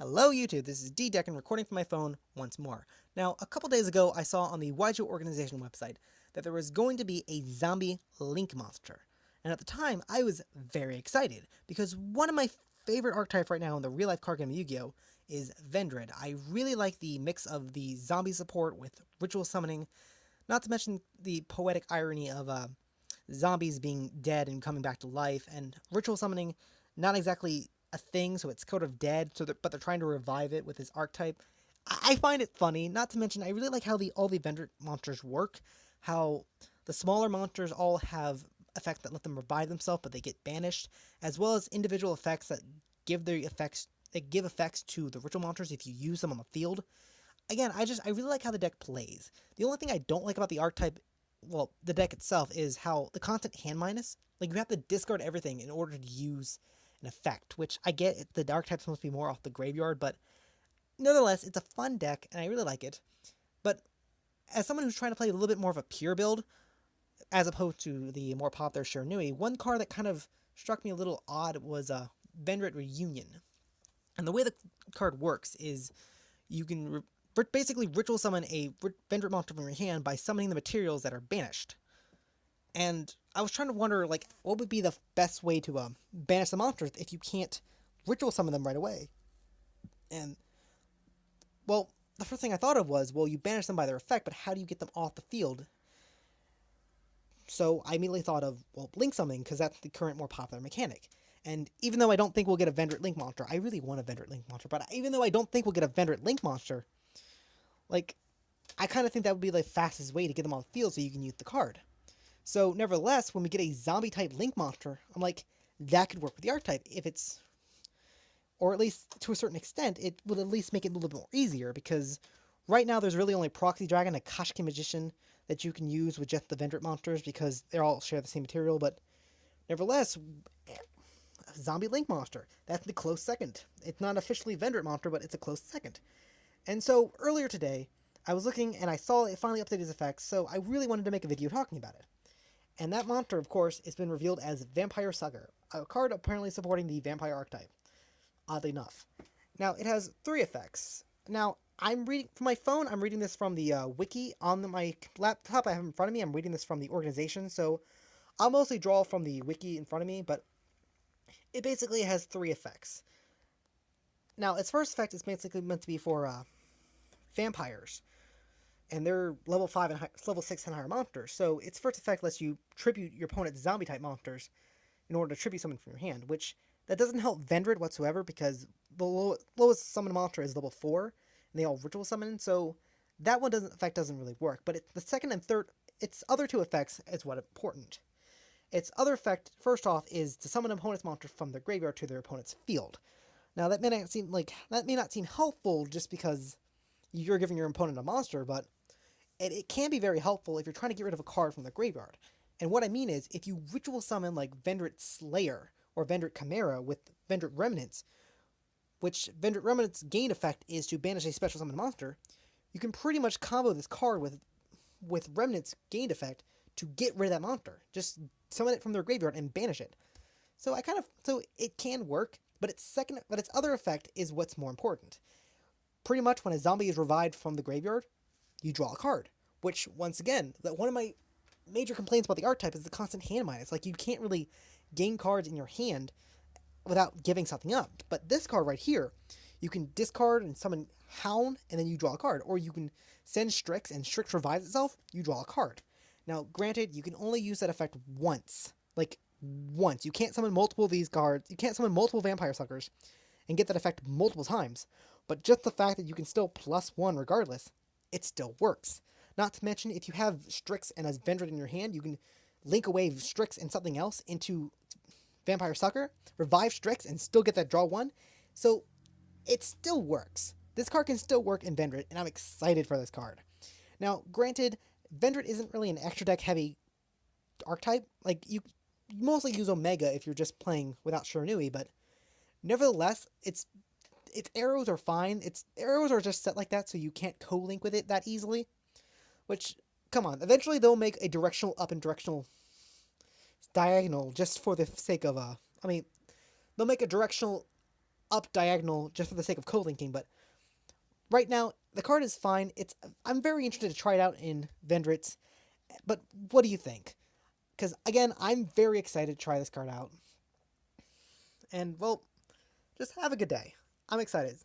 Hello YouTube, this is D-Deck recording from my phone once more. Now, a couple days ago I saw on the Yugioh organization website that there was going to be a zombie Link monster. And at the time, I was very excited, because one of my favorite archetypes right now in the real-life card game Yu-Gi-Oh! Is Vendread. I really like the mix of the zombie support with ritual summoning, not to mention the poetic irony of zombies being dead and coming back to life, and ritual summoning not exactly a thing, so it's sort of dead. But they're trying to revive it with this archetype. I find it funny. Not to mention, I really like how all the vendor monsters work. How the smaller monsters all have effects that let them revive themselves, but they get banished, as well as individual effects that give effects to the ritual monsters if you use them on the field. Again, I really like how the deck plays. The only thing I don't like about the archetype, well, the deck itself, is how the constant hand minus. Like, you have to discard everything in order to use an effect, which I get the archetype's supposed to be more off the graveyard, but nevertheless, it's a fun deck, and I really like it. But as someone who's trying to play a little bit more of a pure build, as opposed to the more popular Shiranui, one card that kind of struck me a little odd was Vendread Reunion. And the way the card works is you can basically ritual summon a Vendread monster from your hand by summoning the materials that are banished. And I was trying to wonder, like, what would be the best way to banish the monsters if you can't ritual summon them right away? And, well, the first thing I thought of was, well, you banish them by their effect, but how do you get them off the field? So I immediately thought of, well, Link summoning, because that's the current more popular mechanic. And even though I don't think we'll get a Vendread Link monster, I really want a Vendread Link monster, but even though I don't think we'll get a Vendread Link monster, like, I kind of think that would be the fastest way to get them on the field so you can use the card. So, nevertheless, when we get a zombie-type Link monster, I'm like, that could work with the archetype if it's... Or at least, to a certain extent, it would at least make it a little bit more easier, because right now there's really only Proxy Dragon and Kashki Magician that you can use with just the Vendread monsters, because they all share the same material, but nevertheless, Zombie Link monster, that's the close second. It's not officially Vendread monster, but it's a close second. And so, earlier today, I was looking and I saw it finally updated its effects, so I really wanted to make a video talking about it. And that monster, of course, has been revealed as Vampire Sucker, a card apparently supporting the Vampire archetype, oddly enough. Now, it has 3 effects. Now, I'm reading, from my phone, I'm reading this from the wiki. On my laptop I have in front of me, I'm reading this from the organization, so I'll mostly draw from the wiki in front of me, but it basically has 3 effects. Now, its first effect is basically meant to be for vampires, and they're level 5 and level 6 and higher monsters. So its first effect lets you tribute your opponent's zombie type monsters in order to tribute someone from your hand, which that doesn't help Vendread whatsoever, because the lowest summon monster is level 4 and they all ritual summon, so that effect doesn't really work. But the second and third, its other 2 effects is what important. Its other effect, first off, is to summon an opponent's monster from their graveyard to their opponent's field. Now that may not seem helpful just because you're giving your opponent a monster, but it can be very helpful if you're trying to get rid of a card from the graveyard. And what I mean is, if you ritual summon like Vendread Slayer or Vendread Chimera with Vendread Remnants, which Vendread Remnants' gain effect is to banish a special summon monster, you can pretty much combo this card with Remnants' gain effect to get rid of that monster. Just summon it from their graveyard and banish it. So it can work, but its other effect is what's more important. Pretty much when a zombie is revived from the graveyard, you draw a card. Which, once again, one of my major complaints about the archetype is the constant hand minus. Like, you can't really gain cards in your hand without giving something up. But this card right here, you can discard and summon Hound, and then you draw a card. Or you can send Stix, and Stix revives itself, you draw a card. Now, granted, you can only use that effect once. Like, once. You can't summon multiple of these cards. You can't summon multiple Vampire Suckers and get that effect multiple times. But just the fact that you can still +1 regardless, it still works. Not to mention, if you have Stix and a Vendread in your hand, you can link away Stix and something else into Vampire Sucker, revive Stix, and still get that draw 1. So, it still works. This card can still work in Vendread, and I'm excited for this card. Now, granted, Vendread isn't really an extra deck heavy archetype. Like, you mostly use Omega if you're just playing without Shiranui, but nevertheless, its arrows are fine. Its arrows are just set like that so you can't co-link with it that easily. Which, come on, eventually they'll make a directional up and directional diagonal just for the sake of they'll make a directional up diagonal just for the sake of co-linking, but right now the card is fine. I'm very interested to try it out in Vendread, but what do you think? Because again, I'm very excited to try this card out. And well, just have a good day. I'm excited.